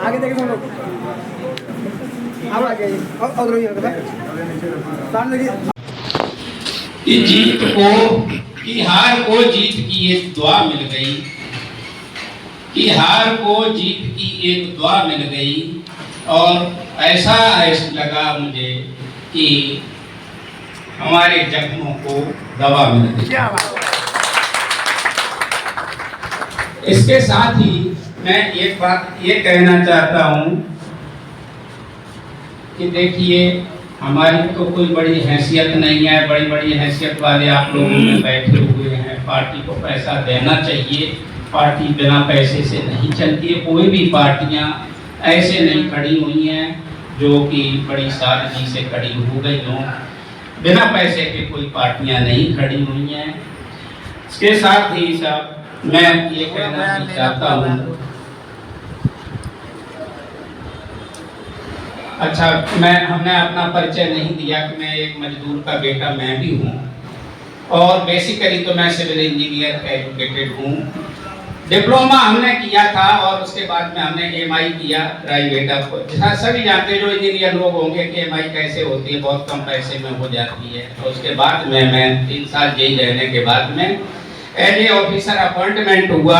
आगे देखिए सब लोग, अब आगे और सामने देखिए। कि जीत को, कि हार को जीत की एक दुआ मिल गई, कि हार को जीत की एक दुआ मिल गई। और ऐसा लगा मुझे कि हमारे जख्मों को दवा मिल गई। इसके साथ ही मैं एक बात ये कहना चाहता हूँ कि देखिए, हमारी तो कोई बड़ी हैसियत नहीं है, बड़ी बड़ी हैसियत वाले आप लोगों में बैठे हुए हैं। पार्टी को पैसा देना चाहिए, पार्टी बिना पैसे से नहीं चलती है। कोई भी पार्टियां ऐसे नहीं खड़ी हुई हैं जो कि बड़ी सादगी से खड़ी हो गई हों। बिना पैसे के कोई पार्टियां नहीं खड़ी हुई हैं। इसके साथ ही साहब मैं ये कहना चाहता हूँ, अच्छा, हमने अपना परिचय नहीं दिया कि मैं एक मजदूर का बेटा मैं भी हूँ, और बेसिकली तो मैं सिविल इंजीनियर एजुकेटेड हूँ। डिप्लोमा हमने किया था और उसके बाद में हमने एमआई किया प्राइवेट। आपको सभी जानते हैं जो इंजीनियर लोग होंगे कि एमआई कैसे होती है, बहुत कम पैसे में हो जाती है। और उसके बाद में मैं 3 साल जेई रहने के बाद में एज ए ऑफिसर अपॉइंटमेंट हुआ,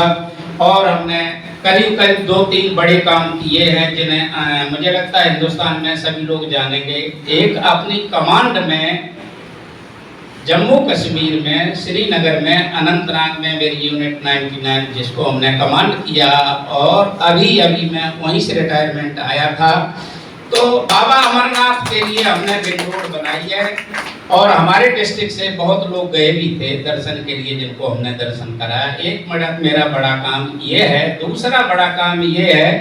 और हमने करीब करीब 2-3 बड़े काम किए हैं जिन्हें मुझे लगता है हिंदुस्तान में सभी लोग जानेंगे। एक, अपनी कमांड में जम्मू कश्मीर में श्रीनगर में अनंतनाग में मेरी यूनिट 99 जिसको हमने कमांड किया, और अभी अभी मैं वहीं से रिटायरमेंट आया था। तो बाबा अमरनाथ के लिए हमने रिंग रोड बनाई है, और हमारे डिस्ट्रिक्ट से बहुत लोग गए भी थे दर्शन के लिए, जिनको हमने दर्शन कराया। एक मेरा बड़ा काम ये है। दूसरा बड़ा काम ये है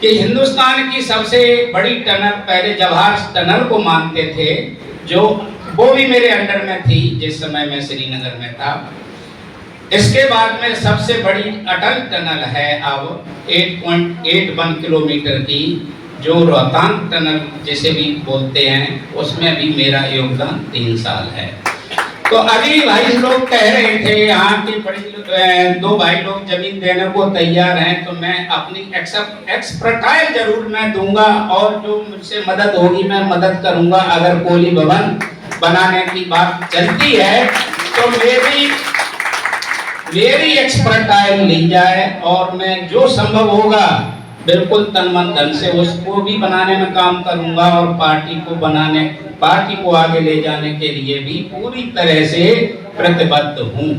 कि हिंदुस्तान की सबसे बड़ी टनल, पहले जवाहर टनल को मानते थे, जो वो भी मेरे अंडर में थी जिस समय मैं श्रीनगर में था। इसके बाद में सबसे बड़ी अटल टनल है अब 8.81 किलोमीटर की, जो रोहतांग टनल जिसे भी बोलते हैं, उसमें भी मेरा योगदान 3 साल है। तो अभी भाई लोग कह रहे थे यहाँ के बड़ी 2 भाई लोग जमीन देने को तैयार हैं, तो मैं अपनी एक्सपर्टाइज जरूर मैं दूंगा, और जो मुझसे मदद होगी मैं मदद करूंगा। अगर कोली भवन बनाने की बात चलती है तो मेरी एक्सपर्टाइज ली जाए, और मैं जो संभव होगा बिल्कुल तन मन धन से उसको भी बनाने में काम करूंगा, और पार्टी को आगे ले जाने के लिए भी पूरी तरह से प्रतिबद्ध हूं।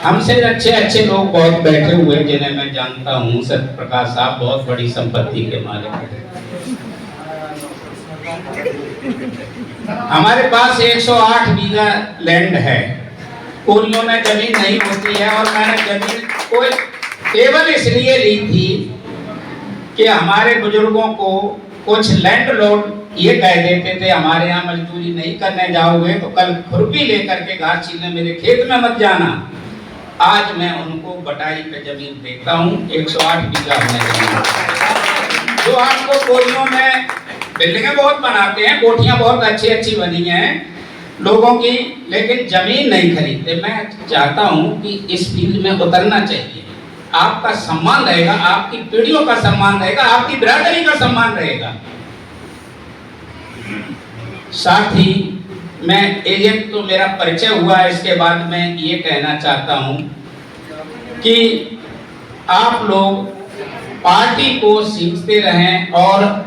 हमसे अच्छे लोग बहुत बैठे हुए जिन्हें मैं जानता हूं। सत्य प्रकाश साहब बहुत बड़ी संपत्ति के मालिक हैं। हमारे पास 108 बीघा लैंड है। कोरियों में जमीन नहीं होती है, और मैंने जमीन को केवल इसलिए ली थी कि हमारे बुजुर्गों को कुछ लैंडलॉर्ड ये कह देते थे, हमारे यहाँ मजदूरी नहीं करने जाओगे तो कल खुरपी लेकर के घास छीलने मेरे खेत में मत जाना। आज मैं उनको बटाई पे जमीन देता हूँ। 108 बीघा हमने जमीन। जो आपको कोरियों में बिल्डिंगें बहुत बनाते हैं, कोठियां बहुत अच्छी बनी हैं लोगों की, लेकिन जमीन नहीं खरीदते। मैं चाहता हूं कि इस फील्ड में उतरना चाहिए। आपका सम्मान रहेगा, आपकी पीढ़ियों का सम्मान रहेगा, आपकी बिरादरी का सम्मान रहेगा। साथ ही मैं एक तो मेरा परिचय हुआ, इसके बाद मैं ये कहना चाहता हूं कि आप लोग पार्टी को सीखते रहें, और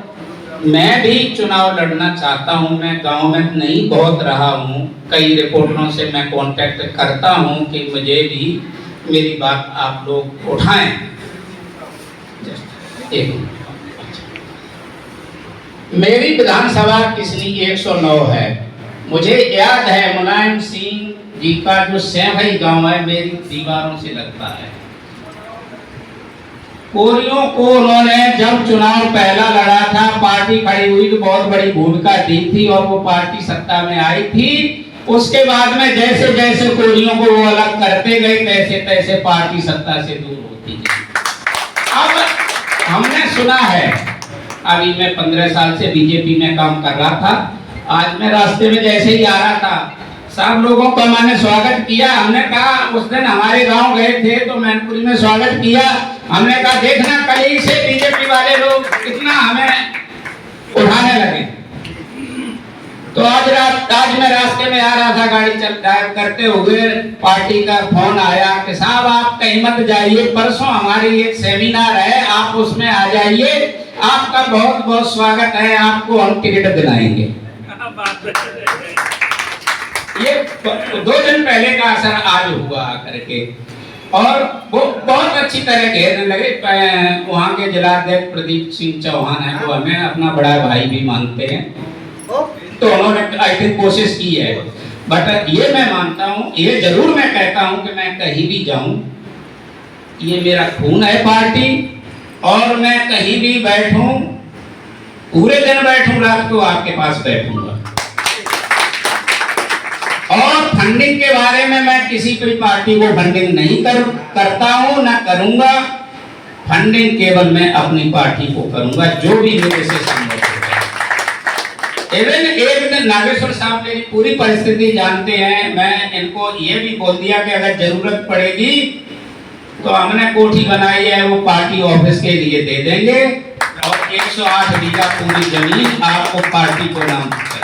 मैं भी चुनाव लड़ना चाहता हूं। मैं गांव में नहीं बहुत रहा हूं, कई रिपोर्टरों से मैं कांटेक्ट करता हूं कि मुझे भी मेरी बात आप लोग उठाएं। मेरी विधानसभा किसनी 109 है। मुझे याद है मुलायम सिंह जी का जो सेवई गांव है मेरी दीवारों से लगता है। कोरियों को उन्होंने जब चुनाव पहला लड़ा था, पार्टी खड़ी हुई तो बहुत बड़ी भूमिका दी थी, और वो पार्टी सत्ता में आई थी। उसके बाद में जैसे जैसे कोरियों को वो अलग करते गए, तैसे तैसे पार्टी सत्ता से दूर होती गई। अब हमने सुना है, अभी मैं 15 साल से बीजेपी में काम कर रहा था। आज मैं रास्ते में जैसे ही आ रहा था, सब लोगों का मैंने स्वागत किया। हमने कहा उस दिन हमारे गांव गए थे तो मैनपुरी में स्वागत किया। हमने कहा देखना कहीं से बीजेपी वाले लोग कितना हमें उठाने लगे। तो आज मैं रास्ते में आ रहा था, गाड़ी ड्राइव करते हुए, पार्टी का फोन आया कि साहब आप कहीं मत जाइए, परसों हमारी एक सेमिनार है, आप उसमें आ जाइए, आपका बहुत बहुत स्वागत है, आपको हम टिकट दिलाएंगे। ये 2 दिन पहले का असर आज हुआ करके, और वो बहुत अच्छी तरह घेरने लगे। वहाँ के जिलाध्यक्ष प्रदीप सिंह चौहान है, वो हमें अपना बड़ा भाई भी मानते हैं, तो उन्होंने आई थिंक कोशिश की है। बट ये मैं मानता हूँ, ये जरूर मैं कहता हूँ कि मैं कहीं भी जाऊं, ये मेरा खून है पार्टी, और मैं कहीं भी बैठूं, पूरे दिन बैठूं, रात को आपके पास बैठूंगा। और फंडिंग के बारे में मैं किसी कोई पार्टी को फंडिंग नहीं करता हूं, ना करूंगा। फंडिंग केवल मैं अपनी पार्टी को करूंगा, जो भी मेरे से संभव है। इवन एक दिन नागेश्वर साहब मेरी पूरी परिस्थिति जानते हैं, मैं इनको ये भी बोल दिया कि अगर जरूरत पड़ेगी तो हमने कोठी बनाई है, वो पार्टी ऑफिस के लिए दे देंगे, और 108 बीघा पूरी जमीन आपको पार्टी को नाम देंगे।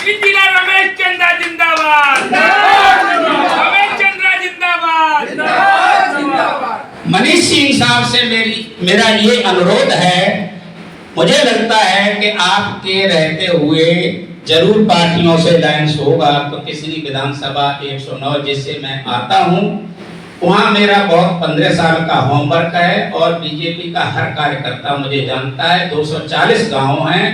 इंजीनियर रमेश चंद्रा जिंदाबाद, रमेश चंद्रा जिंदाबाद। मनीष सिंह साहब से मेरा ये अनुरोध है, मुझे लगता है कि आपके रहते हुए जरूर पार्टियों से अलायंस होगा, तो किसी विधानसभा 109 जिससे मैं आता हूँ, वहाँ मेरा बहुत 15 साल का होमवर्क है, और बीजेपी का हर कार्यकर्ता मुझे जानता है। 240 गांव हैं,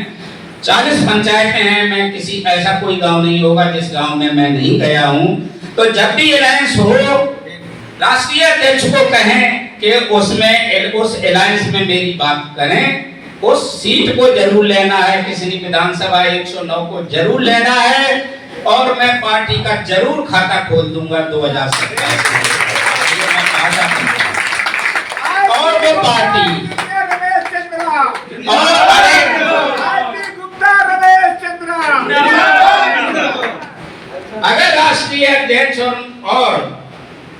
40 पंचायतें हैं, मैं किसी ऐसा कोई गांव नहीं होगा जिस गांव में मैं नहीं गया हूं। तो जब भी अलायंस हो, राष्ट्रीय अध्यक्ष को कहें कि उसमें उस अलायंस में मेरी बात करें, उस सीट को जरूर लेना है, किसी विधानसभा 109 को जरूर लेना है, और मैं पार्टी का जरूर खाता खोल दूंगा 2027 में। और वो पार्टी अगर राष्ट्रीय अध्यक्ष और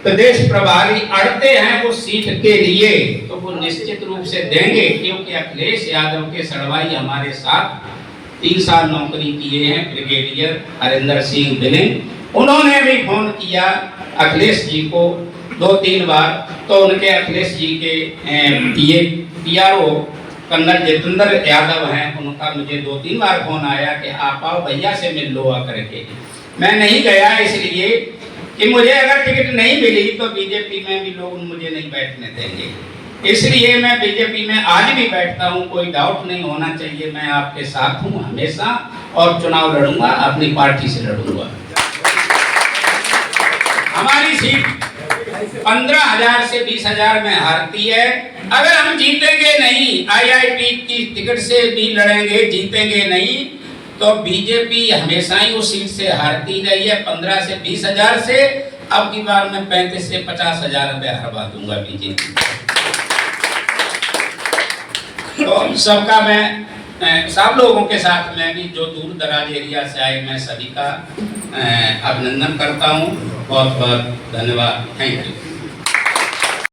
प्रदेश प्रभारी अड़ते हैं वो सीट के लिए, तो वो निश्चित रूप से देंगे, क्योंकि अखिलेश यादव के सड़वाई हमारे साथ 3 साल नौकरी किए हैं, ब्रिगेडियर हरिंदर सिंह बिलिंग, उन्होंने भी फोन किया अखिलेश जी को 2-3 बार, तो उनके अखिलेश जी के PRO कर्नल जितेंद्र यादव हैं, उनका मुझे 2-3 बार फोन आया कि आप आओ भैया से मिल लो आकर के। मैं नहीं गया, इसलिए कि मुझे अगर टिकट नहीं मिली तो बीजेपी में भी लोग मुझे नहीं बैठने देंगे, इसलिए मैं बीजेपी में आज भी बैठता हूं, कोई डाउट नहीं होना चाहिए। मैं आपके साथ हूं हमेशा, और चुनाव लड़ूंगा, अपनी पार्टी से लड़ूंगा। हमारी सीट 15,000 से 20,000 में हारती है। अगर हम जीतेंगे नहीं, IIT की टिकट से भी लड़ेंगे, जीतेंगे नहीं, तो बीजेपी हमेशा ही उस सीट से हारती रही है, 15 से 20,000 से। अब की बार मैं 35 से 50,000 रुपए हरवा दूंगा बीजेपी। तो सबका मैं सब लोगों के साथ में भी, जो दूर दराज एरिया से आए, मैं सभी का अभिनंदन करता हूँ। बहुत बहुत धन्यवाद, थैंक यू।